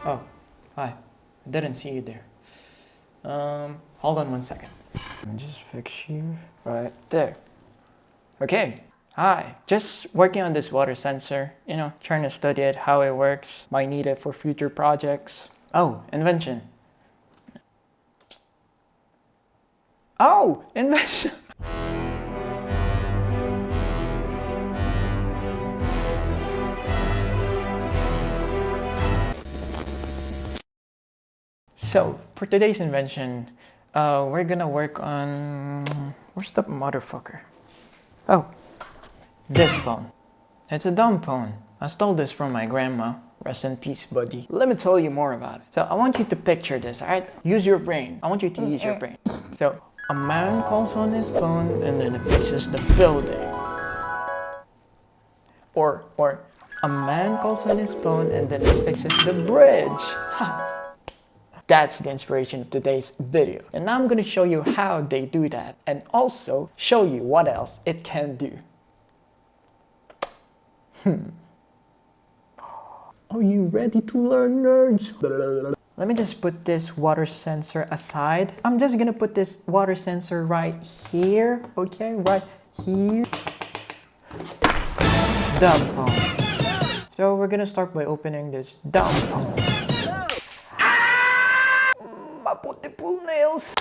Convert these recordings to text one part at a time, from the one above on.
Oh, hi. I didn't see you there. Hold on 1 second. Let me just fix you right there. Okay. Hi. Just working on this water sensor. Trying to study it, how it works. Might need it for future projects. Oh, invention. Oh, invention. So, for today's invention, we're gonna work on... Where's the motherfucker? Oh, this phone. It's a dumb phone. I stole this from my grandma. Rest in peace, buddy. Let me tell you more about it. So, I want you to picture this, alright? Use your brain. I want you to use your brain. So, a man calls on his phone and then it fixes the building. Or, a man calls on his phone and then it fixes the bridge. Ha! That's the inspiration of today's video. And now I'm going to show you how they do that and also show you what else it can do. Are you ready to learn, nerds? Let me just put this water sensor aside. I'm just going to put this water sensor right here. Okay, right here. Dumb phone. So we're going to start by opening this dumb phone. Pull nails.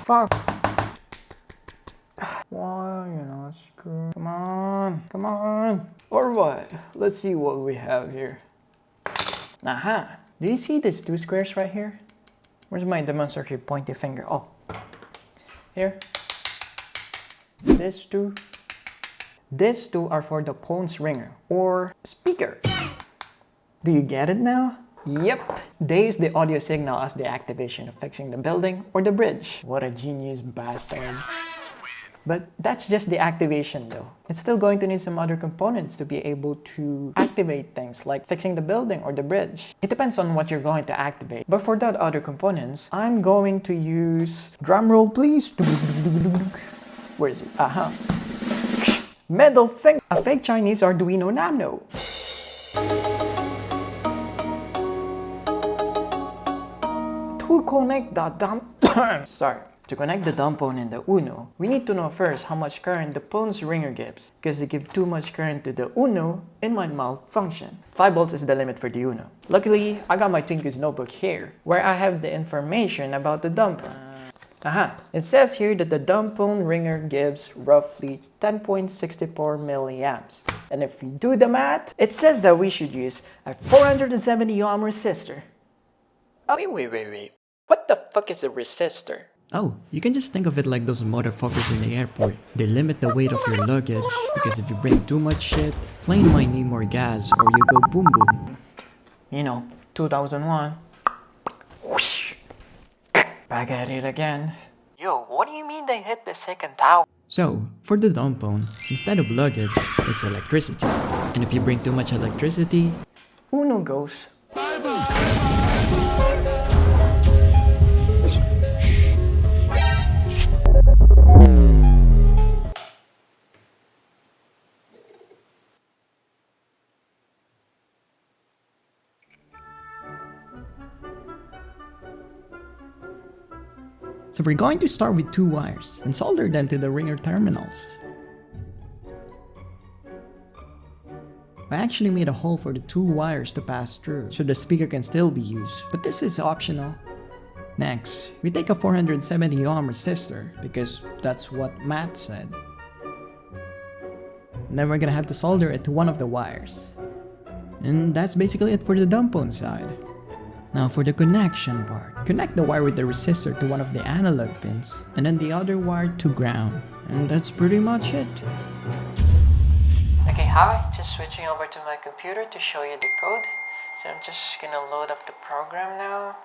Fuck. Why you not screw? Come on, come on. Or what? Let's see what we have here. Aha. Do you see these two squares right here? Where's my demonstrative pointy finger? Oh. Here. These two. These two are for the phone's ringer or speaker. Do you get it now? Yep, they use the audio signal as the activation of fixing the building or the bridge. What a genius bastard. But that's just the activation though. It's still going to need some other components to be able to activate things like fixing the building or the bridge. It depends on what you're going to activate. But for that other components, I'm going to use, drumroll please. Where is it? Aha. Middle finger. A fake Chinese Arduino Nano. To connect the To connect the dumb phone and the Uno, we need to know first how much current the phone's ringer gives. Because if give too much current to the Uno, it might malfunction. 5 volts is the limit for the Uno. Luckily, I got my Twinkies notebook here, where I have the information about the dumb phone. Aha! It says here that the dumb phone ringer gives roughly 10.64 milliamps. And if we do the math, it says that we should use a 470 ohm resistor. Wait. What the fuck is a resistor? Oh, you can just think of it like those motherfuckers in the airport. They limit the weight of your luggage because if you bring too much shit, plane might need more gas or you go boom boom. 2001. Whoosh. Back at it again. Yo, what do you mean they hit the second tower? So, for the dumb phone, instead of luggage, it's electricity. And if you bring too much electricity, Uno goes. so we're going to start with 2 wires and solder them to the ringer terminals. I actually made a hole for the 2 wires to pass through so the speaker can still be used, but this is optional. Next, we take a 470 ohm resistor because that's what Matt said. And then we're gonna have to solder it to one of the wires. And that's basically it for the dumb phone side. Now for the connection part, connect the wire with the resistor to one of the analog pins and then the other wire to ground. And that's pretty much it. Okay, hi, just switching over to my computer to show you the code. So I'm just gonna load up the program now.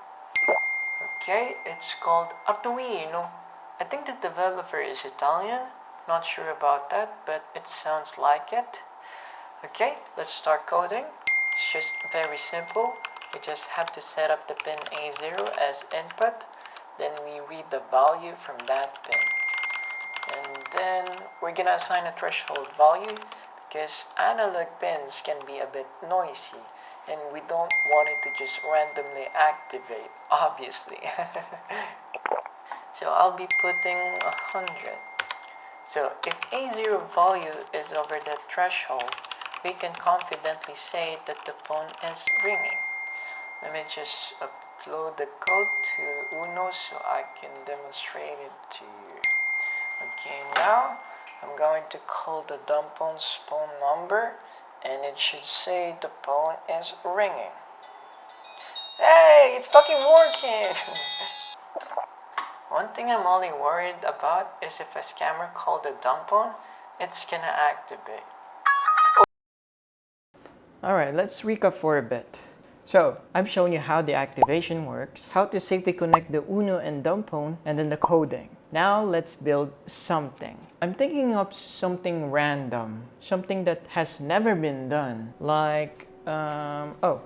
Okay, it's called Arduino. I think the developer is Italian. Not sure about that, but it sounds like it. Okay, let's start coding. It's just very simple. We just have to set up the pin A0 as input. Then we read the value from that pin. And then we're gonna assign a threshold value because analog pins can be a bit noisy and we don't want it to just randomly activate, obviously. So I'll be putting 100. So if A0 value is over the threshold, we can confidently say that the phone is ringing. Let me just upload the code to Uno so I can demonstrate it to you. Okay, now I'm going to call the dumb phone's phone number, and it should say the phone is ringing. Hey, it's fucking working! One thing I'm only worried about is if a scammer called the dumb phone, it's gonna activate. Alright, let's recap for a bit. So, I've shown you how the activation works, how to safely connect the Uno and dumb phone, and then the coding. Now, let's build something. I'm thinking of something random, something that has never been done, like, oh.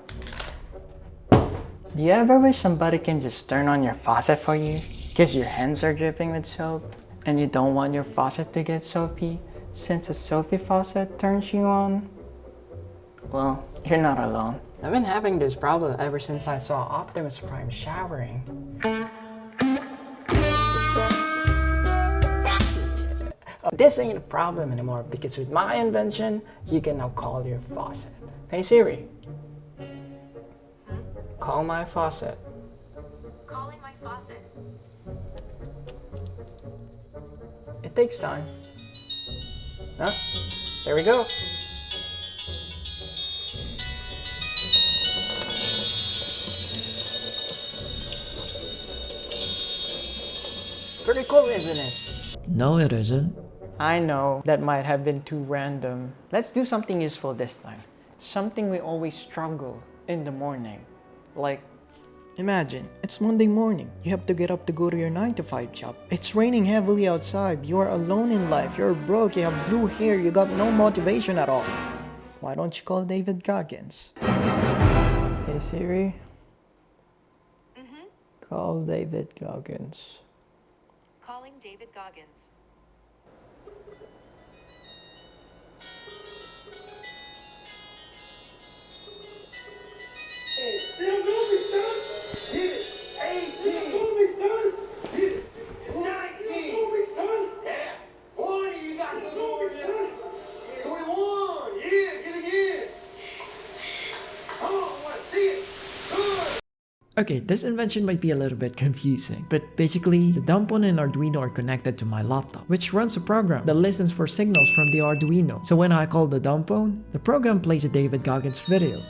Do you ever wish somebody can just turn on your faucet for you? Because your hands are dripping with soap, and you don't want your faucet to get soapy, since a soapy faucet turns you on? Well, you're not alone. I've been having this problem ever since I saw Optimus Prime showering. This ain't a problem anymore because with my invention, you can now call your faucet. Hey Siri. Call my faucet. Calling my faucet. It takes time. Huh? There we go. Pretty cool, isn't it? No, it isn't. I know that might have been too random. Let's do something useful this time. Something we always struggle in the morning. Like, Imagine, it's Monday morning. You have to get up to go to your 9-to-5 job. It's raining heavily outside. You are alone in life. You're broke. You have blue hair. You got no motivation at all. Why don't you call David Goggins? hey Siri, call David Goggins. Calling David Goggins. Okay, this invention might be a little bit confusing, but basically, the dumb phone and Arduino are connected to my laptop, which runs a program that listens for signals from the Arduino. So when I call the dumb phone, the program plays a David Goggins video.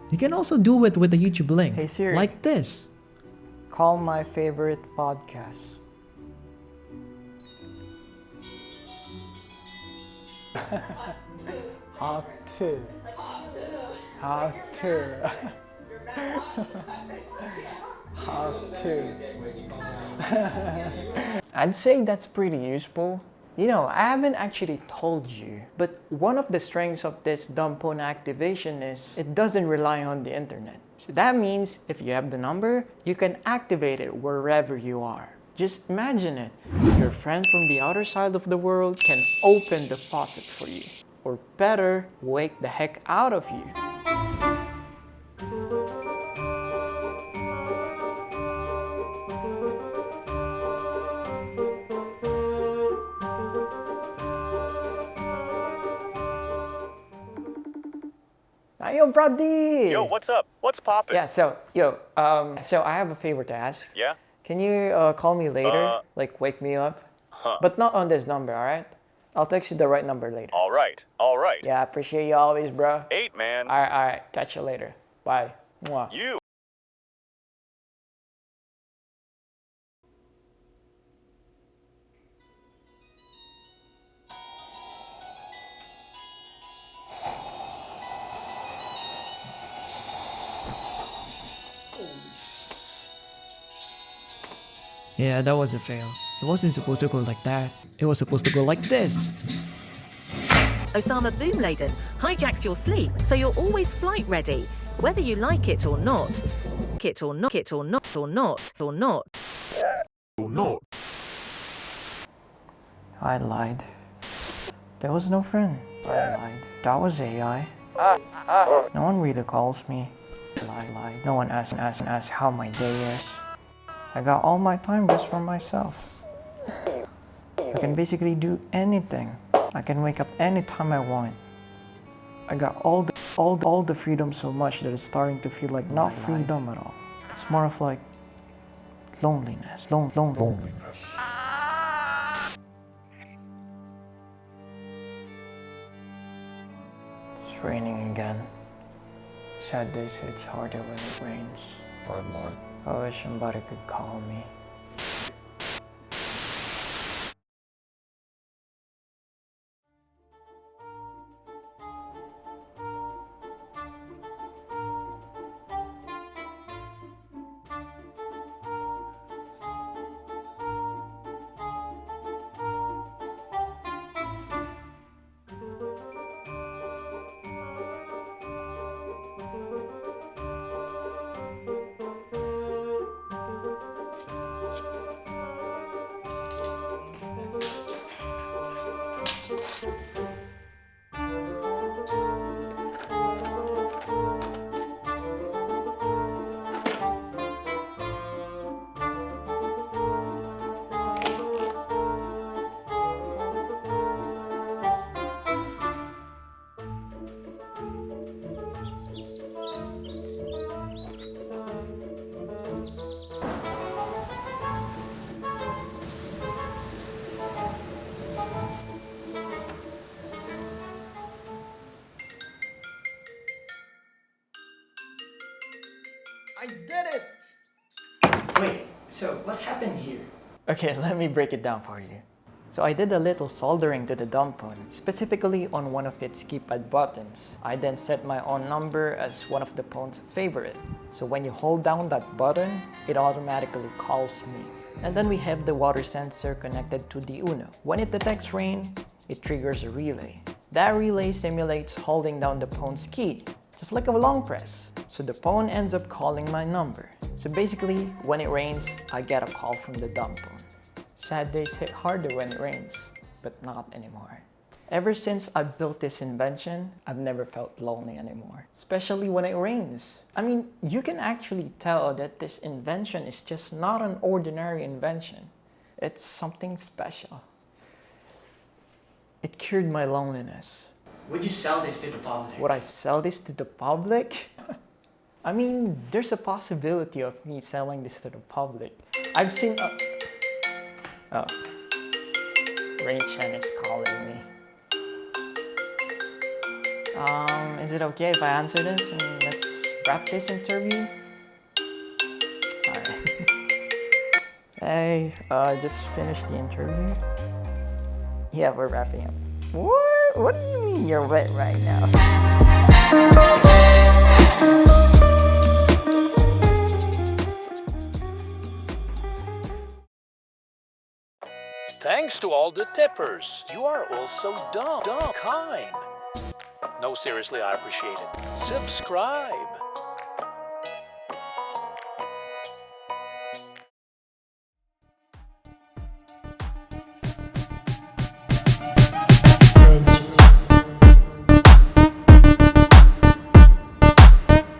You can also do it with a YouTube link, Hey Siri. like this. Call my favorite podcast. How to. How to. How to. I'd say that's pretty useful. You know, I haven't actually told you, but one of the strengths of this dumb phone activation is it doesn't rely on the internet. So that means if you have the number, you can activate it wherever you are. Just imagine it. Your friend from the other side of the world can open the faucet for you. Or better, wake the heck out of you. Yo, Brady! Yo, what's up? What's poppin'? Yeah, so I have a favor to ask. Yeah? Can you call me later? Like, wake me up? But not on this number, alright? I'll text you the right number later. All right. Yeah, I appreciate you always, bro. 8, man. Alright. Catch you later. Bye. Mwah. You. Yeah, that was a fail. It wasn't supposed to go like that. It was supposed to go like this. Osama Boom Laden hijacks your sleep so you're always flight ready, whether you like it or not. I lied. There was no friend. I lied. That was AI. No one really calls me. Lie. No one asks how my day is. I got all my time just for myself. I can basically do anything. I can wake up anytime I want. I got all the freedom so much that it's starting to feel like not freedom at all. It's more of like loneliness. Loneliness. It's raining again. Sad days it's harder when it rains. I wish somebody could call me. I did it! Wait, so what happened here? Okay, let me break it down for you. So I did a little soldering to the dumb phone, specifically on one of its keypad buttons. I then set my own number as one of the phone's favorite. So when you hold down that button, it automatically calls me. And then we have the water sensor connected to the Uno. When it detects rain, it triggers a relay. That relay simulates holding down the phone's key, just like a long press. So the phone ends up calling my number. So basically, when it rains, I get a call from the dumb phone. Sad days hit harder when it rains, but not anymore. Ever since I built this invention, I've never felt lonely anymore, especially when it rains. I mean, you can actually tell that this invention is just not an ordinary invention. It's something special. It cured my loneliness. Would you sell this to the public? Would I sell this to the public? I mean, there's a possibility of me selling this to the public. I've seen Oh. Rain Chen is calling me. Is it okay if I answer this and let's wrap this interview? Alright. Hey, just finished the interview. Yeah, we're wrapping up. What? What do you mean you're wet right now? Thanks to all the tippers. You are all so kind. No, seriously, I appreciate it. Subscribe.